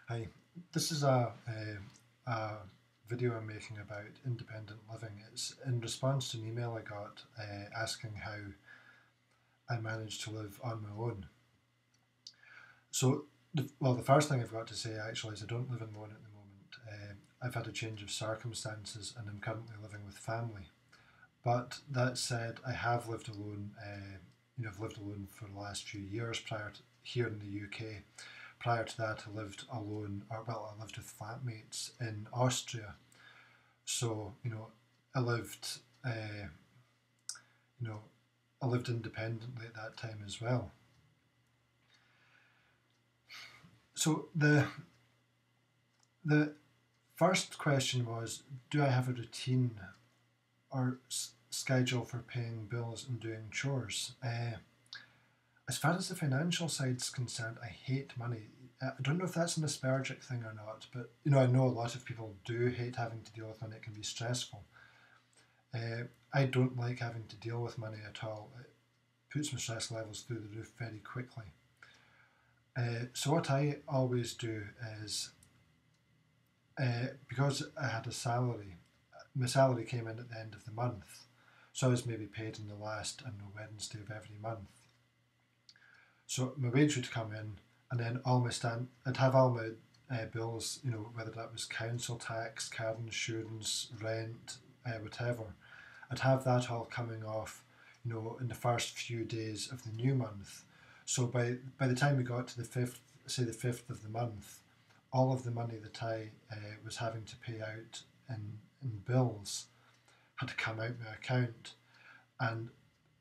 Hi, this is a video I'm making about independent living. It's in response to an email I got asking how I managed to live on my own. So, the first thing I've got to say actually is I don't live on my own at the moment. I've had a change of circumstances and I'm currently living with family. But that said, I have lived alone. I've lived alone for the last few years prior to here in the UK. Prior to that, I lived alone, I lived with flatmates in Austria. So, I lived, you know, I lived independently at that time as well. So the first question was, do I have a routine or schedule for paying bills and doing chores? As far as the financial side's concerned, I hate money. I don't know if that's an Asperger thing or not, but I know a lot of people do hate having to deal with money. It can be stressful. I don't like having to deal with money at all. It puts my stress levels through the roof very quickly. So what I always do is, because I had a salary, my salary came in at the end of the month, so I was maybe paid on the last, I don't know, Wednesday of every month. So my wage would come in, and then I'd have all my bills, whether that was council tax, car insurance, rent, whatever. I'd have that all coming off, in the first few days of the new month. So by the time we got to the fifth, say the fifth of the month, all of the money that I was having to pay out in bills had to come out my account, and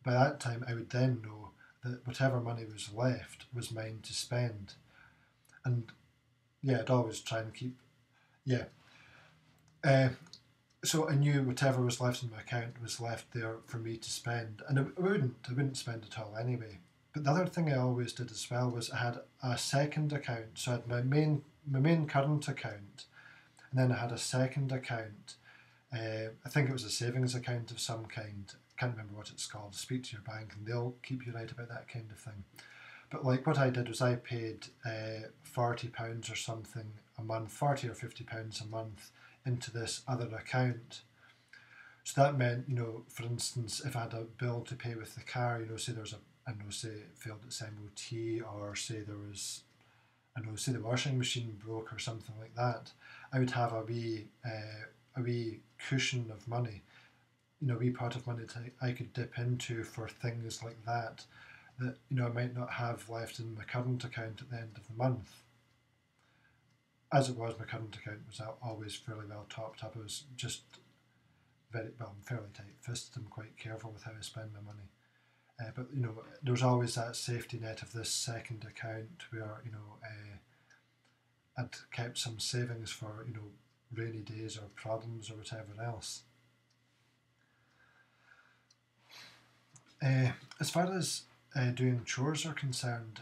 by that time I would then know that whatever money was left was mine to spend. And yeah, I'd always try and keep, yeah. Uh, so I knew whatever was left in my account was left there for me to spend, and I wouldn't spend it all anyway. But the other thing I always did as well was I had a second account. So I had my main current account, and then I had a second account. I think it was a savings account of some kind. I can't remember what it's called. Speak to your bank, and they'll keep you right about that kind of thing. But like what I did was I paid £40 or something a month, 40 or £50 a month into this other account. So that meant, for instance, if I had a bill to pay with the car, say there was I don't know, say it failed its MOT, or say there was, I don't know, say the washing machine broke or something like that, I would have a wee cushion of money, a wee pot of money that I could dip into for things like that I might not have left in my current account at the end of the month. As it was, my current account was always fairly well topped up. I was just I'm fairly tight-fisted. I'm quite careful with how I spend my money. But there's always that safety net of this second account where I'd kept some savings for rainy days or problems or whatever else. As far as doing chores are concerned,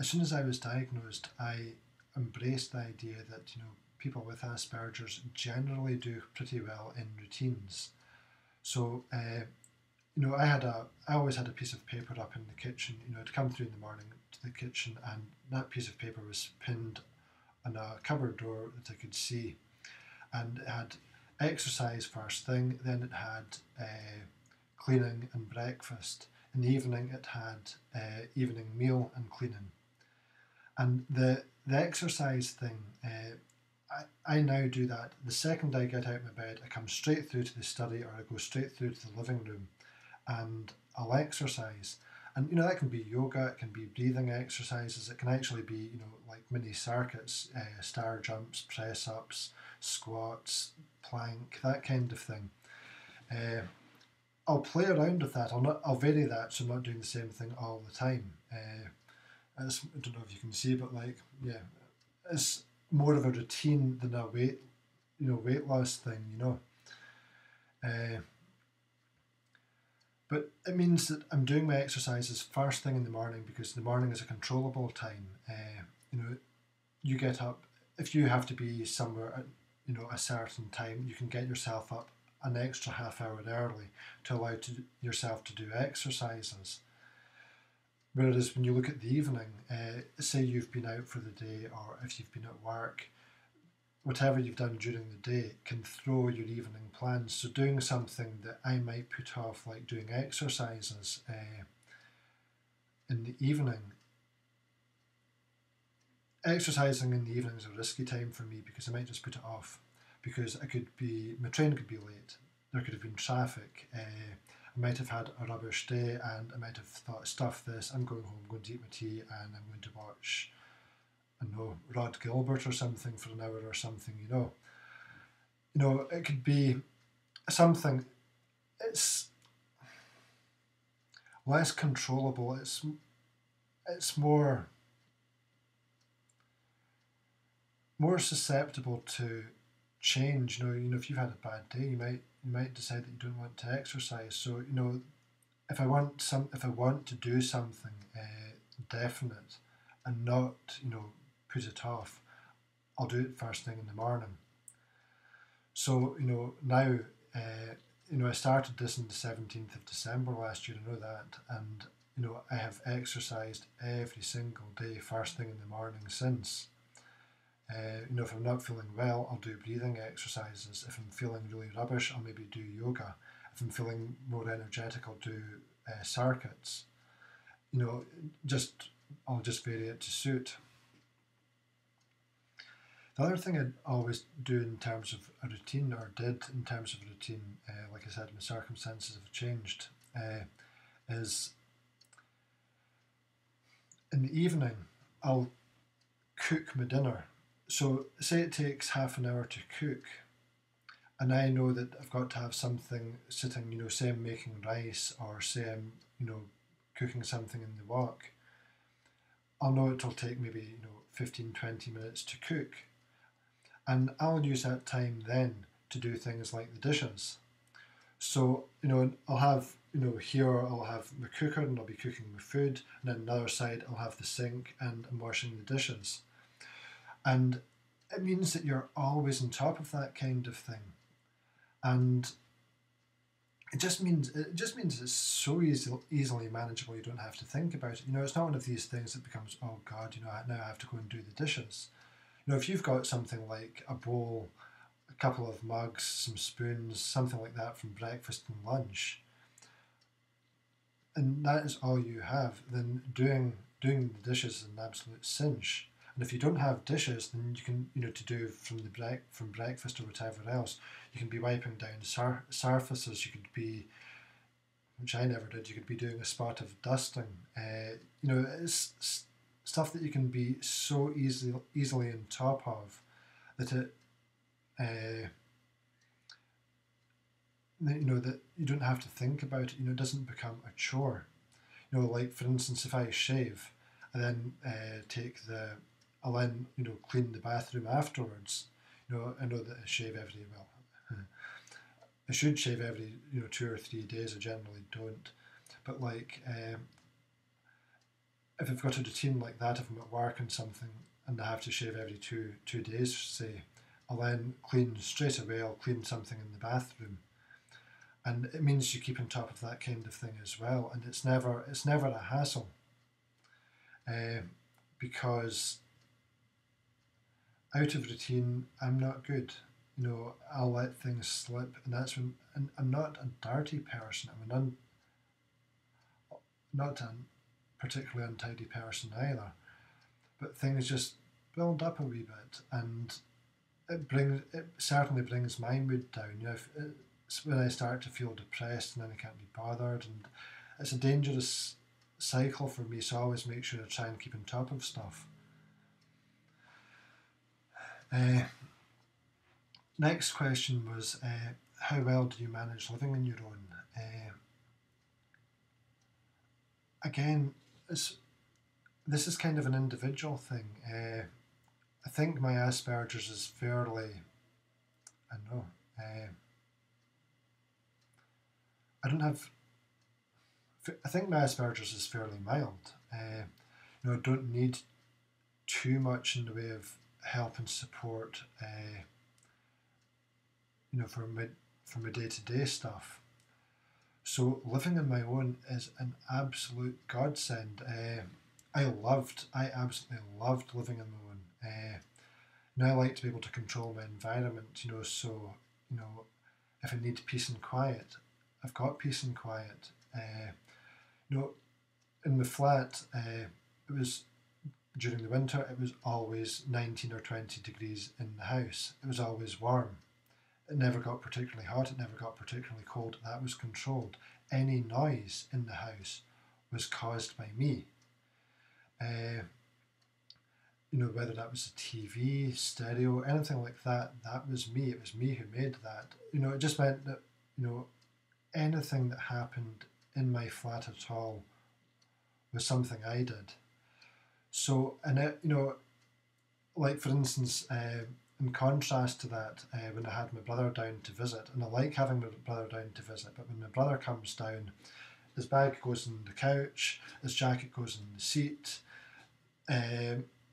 as soon as I was diagnosed, I embraced the idea that people with Asperger's generally do pretty well in routines. So I always had a piece of paper up in the kitchen. I'd come through in the morning to the kitchen, and that piece of paper was pinned on a cupboard door that I could see, and it had exercise first thing. Then it had cleaning and breakfast. In the evening, it had evening meal and cleaning. And the exercise thing, I now do that. The second I get out of my bed, I come straight through to the study, or I go straight through to the living room, and I'll exercise. And that can be yoga, it can be breathing exercises, it can actually be like mini circuits, star jumps, press ups, squats, plank, that kind of thing. Uh, I'll play around with that. I'll vary that, so I'm not doing the same thing all the time. I don't know if you can see, but yeah, it's more of a routine than a weight loss thing. Uh, but it means that I'm doing my exercises first thing in the morning, because the morning is a controllable time. You know, you get up, if you have to be somewhere at a certain time, you can get yourself up an extra half hour early to allow yourself to do exercises. Whereas when you look at the evening, say you've been out for the day, or if you've been at work, whatever you've done during the day can throw your evening plans. So doing something that I might put off, like doing exercises in the evening, exercising in the evening is a risky time for me because I might just put it off because my train could be late, there could have been traffic, I might have had a rubbish day and I might have thought, stuff this, I'm going home, I'm going to eat my tea and I'm going to watch, I don't know, Rod Gilbert or something for an hour or something, it could be something, it's less controllable, it's more susceptible to change. If you've had a bad day, you might decide that you don't want to exercise. So if I want to do something definite and not put it off, I'll do it first thing in the morning. So now I started this on the 17th of December last year. I know that, and I have exercised every single day first thing in the morning since. If I'm not feeling well, I'll do breathing exercises. If I'm feeling really rubbish, I'll maybe do yoga. If I'm feeling more energetic, I'll do circuits. I'll just vary it to suit. The other thing I'd always do in terms of a routine, or did in terms of a routine, like I said, my circumstances have changed, is in the evening, I'll cook my dinner. So say it takes half an hour to cook, and I know that I've got to have something sitting, say I'm making rice, or say I'm, cooking something in the wok. I'll know it'll take maybe, 15, 20 minutes to cook. And I'll use that time then to do things like the dishes. So, I'll have, here I'll have my cooker and I'll be cooking my food, and then another side I'll have the sink and I'm washing the dishes. And it means that you're always on top of that kind of thing. And it just means it's so easily manageable. You don't have to think about it. It's not one of these things that becomes, oh God, now I have to go and do the dishes. If you've got something like a bowl, a couple of mugs, some spoons, something like that from breakfast and lunch, and that is all you have, then doing the dishes is an absolute cinch. And if you don't have dishes, then you can, to do from breakfast or whatever else, you can be wiping down surfaces. You could be, which I never did, you could be doing a spot of dusting. It's stuff that you can be so easily on top of that it, that you don't have to think about it. It doesn't become a chore. Like for instance, if I shave, and then I'll then clean the bathroom afterwards. I know that I shave I should shave every 2 or 3 days. I generally don't, but like if I've got a routine like that, if I'm at work and something, and I have to shave every two days, say, I'll then clean straight away. I'll clean something in the bathroom, and it means you keep on top of that kind of thing as well. And it's never a hassle, because out of routine, I'm not good. I'll let things slip, and that's when. And I'm not a dirty person. I'm not a particularly untidy person either. But things just build up a wee bit, and it certainly brings my mood down. It's when I start to feel depressed, and then I can't be bothered, and it's a dangerous cycle for me. So I always make sure to try and keep on top of stuff. Next question was, how well do you manage living on your own? Again, this is kind of an individual thing. I think my Asperger's is fairly, I don't know, I think my Asperger's is fairly mild. I don't need too much in the way of help and support, for my day-to-day stuff. So living on my own is an absolute godsend. I absolutely loved living on my own. Now I like to be able to control my environment, so, if I need peace and quiet, I've got peace and quiet. You know, in the flat, it was during the winter, it was always 19 or 20 degrees in the house. It was always warm. It never got particularly hot, it never got particularly cold. That was controlled. Any noise in the house was caused by me. Uh, whether that was a TV, stereo, anything like that, that was me. It was me who made that. It just meant that, anything that happened in my flat at all was something I did. So, and like for instance, in contrast to that, when I had my brother down to visit, and I like having my brother down to visit, but when my brother comes down, his bag goes on the couch, his jacket goes in the seat,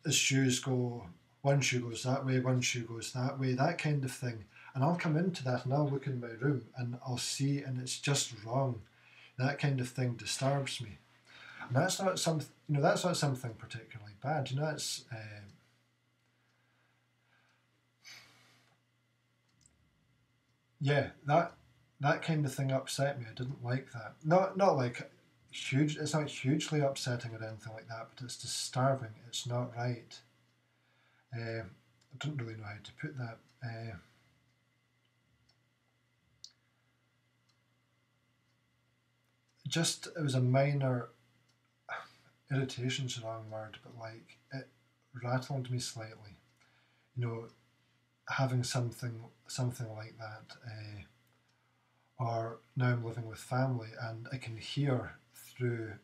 his shoes go, one shoe goes that way, one shoe goes that way, that kind of thing. And I'll come into that and I'll look in my room and I'll see, and it's just wrong. That kind of thing disturbs me. And that's not something, that's not something particularly bad. It's yeah, that kind of thing upset me. I didn't like that. Not like huge. It's not hugely upsetting or anything like that, but it's disturbing. It's not right. I don't really know how to put that. Just it was a minor irritation's the wrong word, but like it rattled me slightly. You know, having something like that. Or now I'm living with family and I can hear through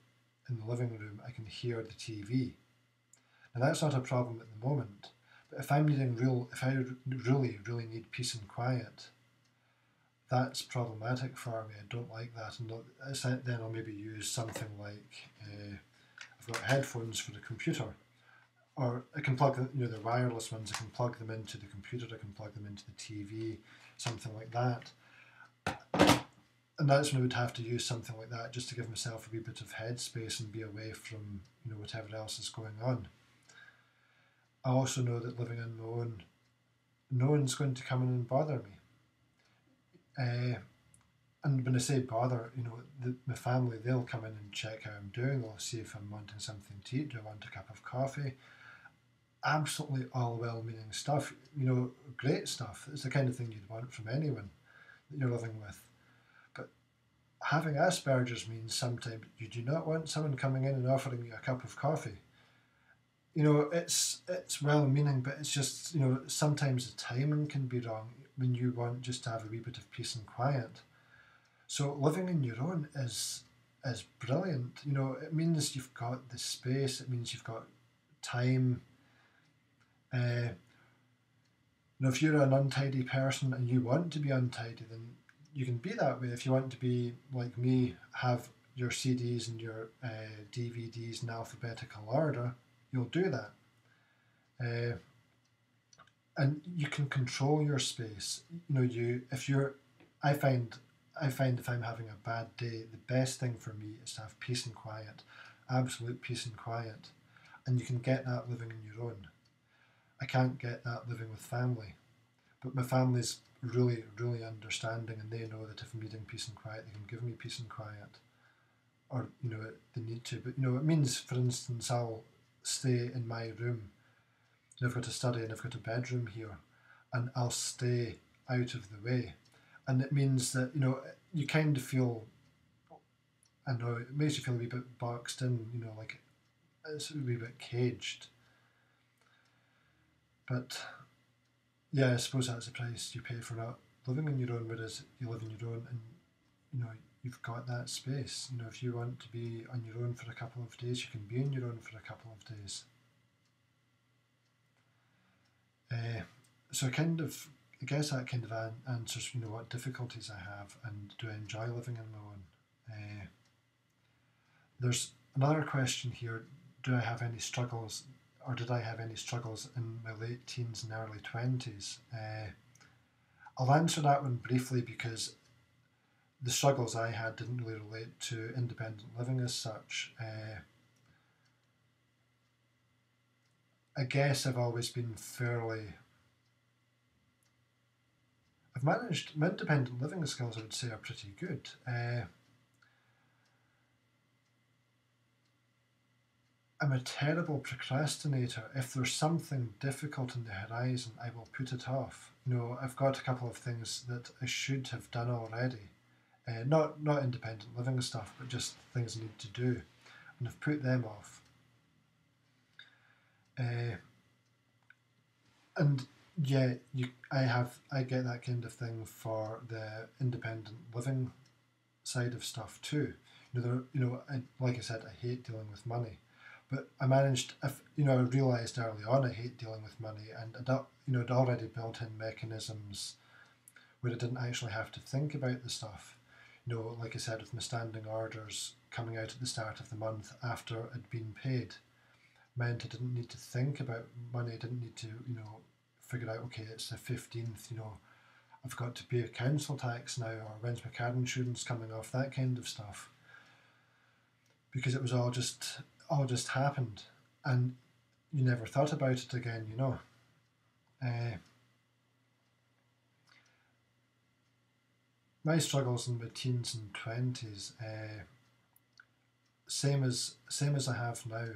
in the living room. I can hear the TV. Now that's not a problem at the moment. But if if I really need peace and quiet, that's problematic for me. I don't like that, and then I'll maybe use something like I've got headphones for the computer, or I can plug them. The wireless ones. I can plug them into the computer. I can plug them into the TV, something like that. And that's when I would have to use something like that just to give myself a wee bit of headspace and be away from whatever else is going on. I also know that living on my own, no one's going to come in and bother me. And when I say bother, my family, they'll come in and check how I'm doing. They'll see if I'm wanting something to eat. Do I want a cup of coffee? Absolutely all well-meaning stuff. Great stuff. It's the kind of thing you'd want from anyone that you're living with. But having Asperger's means sometimes you do not want someone coming in and offering you a cup of coffee. It's well-meaning, but it's just, sometimes the timing can be wrong when you want just to have a wee bit of peace and quiet. So living on your own is brilliant. It means you've got the space. It means you've got time. If you're an untidy person and you want to be untidy, then you can be that way. If you want to be like me, have your CDs and your DVDs in alphabetical order, you'll do that. And you can control your space. I find if I'm having a bad day, the best thing for me is to have peace and quiet, absolute peace and quiet. And you can get that living on your own. I can't get that living with family. But my family's really, really understanding, and they know that if I'm needing peace and quiet, they can give me peace and quiet. Or, they need to. But, it means, for instance, I'll stay in my room. I've got a study and I've got a bedroom here, and I'll stay out of the way. And it means that, you kind of feel, I know, it makes you feel a wee bit boxed in, like it's a wee bit caged. But, yeah, I suppose that's the price you pay for not living on your own, whereas you live on your own and, you've got that space. If you want to be on your own for a couple of days, you can be on your own for a couple of days. So I guess that kind of answers, what difficulties I have and do I enjoy living on my own. There's another question here. Do I have any struggles, or did I have any struggles in my late teens and early 20s? I'll answer that one briefly because the struggles I had didn't really relate to independent living as such. I guess I've always been I've managed, my independent living skills I would say are pretty good. I'm a terrible procrastinator. If there's something difficult on the horizon, I will put it off. I've got a couple of things that I should have done already. Not independent living stuff, but just things I need to do, and I've put them off. And yeah, I get that kind of thing for the independent living side of stuff too. Like I said, I hate dealing with money, but I managed. I realised early on I hate dealing with money, and I'd already built in mechanisms where I didn't actually have to think about the stuff. Like I said, with my standing orders coming out at the start of the month after I'd been paid, meant I didn't need to think about money. I didn't need to, figure out, okay, it's the 15th, I've got to pay a council tax now, or when's my car insurance coming off, that kind of stuff. Because it was all just happened, and you never thought about it again, My struggles in my teens and 20s, same as I have now.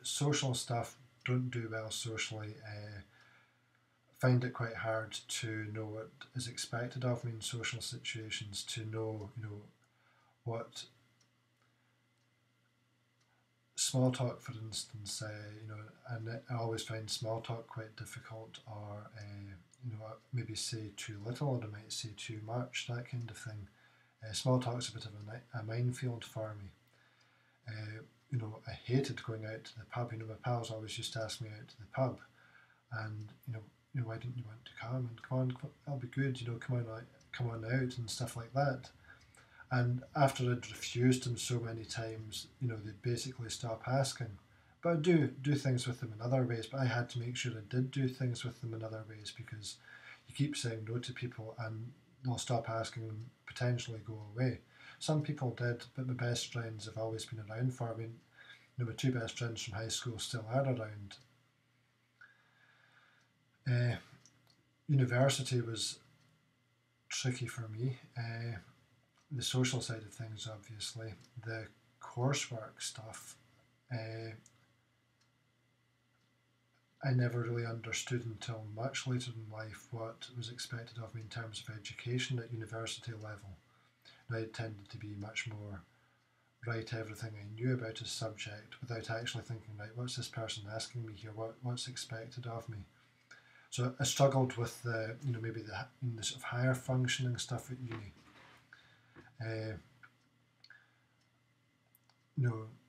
Social stuff, don't do well socially. Find it quite hard to know what is expected of me in social situations. To know, what small talk, for instance. And I always find small talk quite difficult, or maybe say too little, or I might say too much. That kind of thing. Small talk's a bit of a minefield for me. I hated going out to the pub. My pals always used to ask me out to the pub, and why didn't you want to come? And come on, that'll be good. Come on out and stuff like that. And after I'd refused them so many times, they'd basically stop asking. But I do things with them in other ways. But I had to make sure I did do things with them in other ways, because you keep saying no to people and they'll stop asking and potentially go away. Some people did, but my best friends have always been around for me. My two best friends from high school still are around. University was tricky for me. The social side of things, obviously. The coursework stuff, I never really understood until much later in life what was expected of me in terms of education at university level. I tended to be much more write everything I knew about a subject without actually thinking, right, what's this person asking me here? What's expected of me? So I struggled with maybe the sort of higher functioning stuff at uni.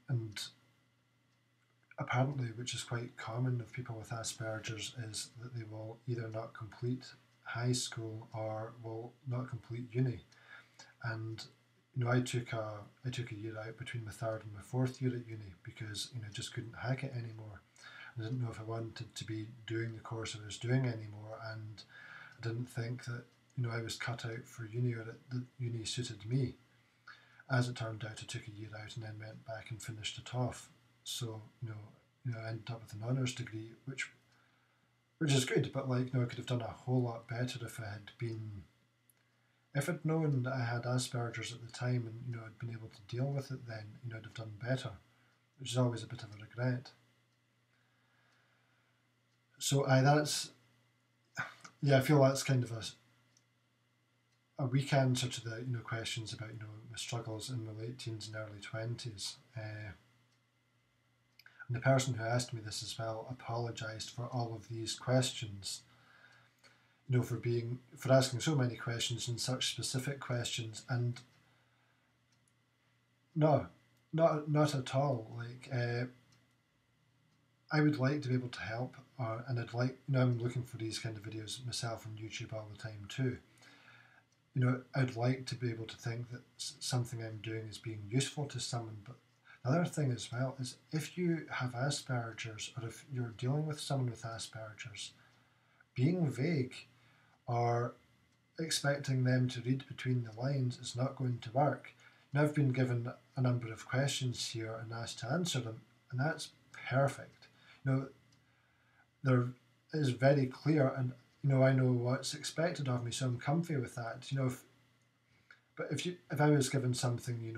And apparently, which is quite common of people with Asperger's, is that they will either not complete high school or will not complete uni. And I took a year out between my third and my fourth year at uni, because I just couldn't hack it anymore. I didn't know if I wanted to be doing the course I was doing anymore, and I didn't think that I was cut out for uni, or that uni suited me. As it turned out, I took a year out and then went back and finished it off. So I ended up with an honours degree, which is good, but I could have done a whole lot better if I'd known that I had Asperger's at the time, and I'd been able to deal with it then. I'd have done better, which is always a bit of a regret. So I feel that's kind of a weak answer to the questions about my struggles in my late teens and early 20s. And the person who asked me this as well apologised for all of these questions. For asking so many questions and such specific questions, and no, not at all. I would like to be able to help, and I'd like, I'm looking for these kind of videos myself on YouTube all the time too. I'd like to be able to think that something I'm doing is being useful to someone. But the other thing as well is, if you have Asperger's, or if you're dealing with someone with Asperger's, being vague, or expecting them to read between the lines is not going to work. Now I've been given a number of questions here and asked to answer them, and that's perfect. There is very clear, and I know what's expected of me, so I'm comfy with that. If I was given something,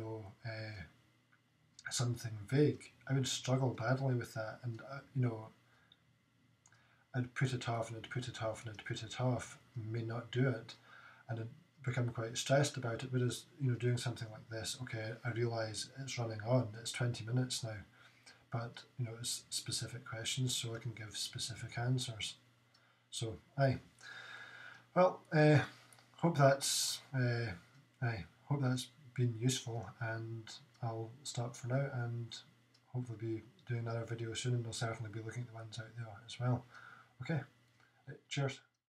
something vague, I would struggle badly with that, and I'd put it off and I'd put it off and I'd put it off, may not do it, and I'd become quite stressed about it. Whereas, doing something like this, okay, I realise it's running on, it's 20 minutes now, but it's specific questions, so I can give specific answers. So, hope that's been useful, and I'll stop for now, and hopefully be doing another video soon, and I'll certainly be looking at the ones out there as well. Okay, cheers.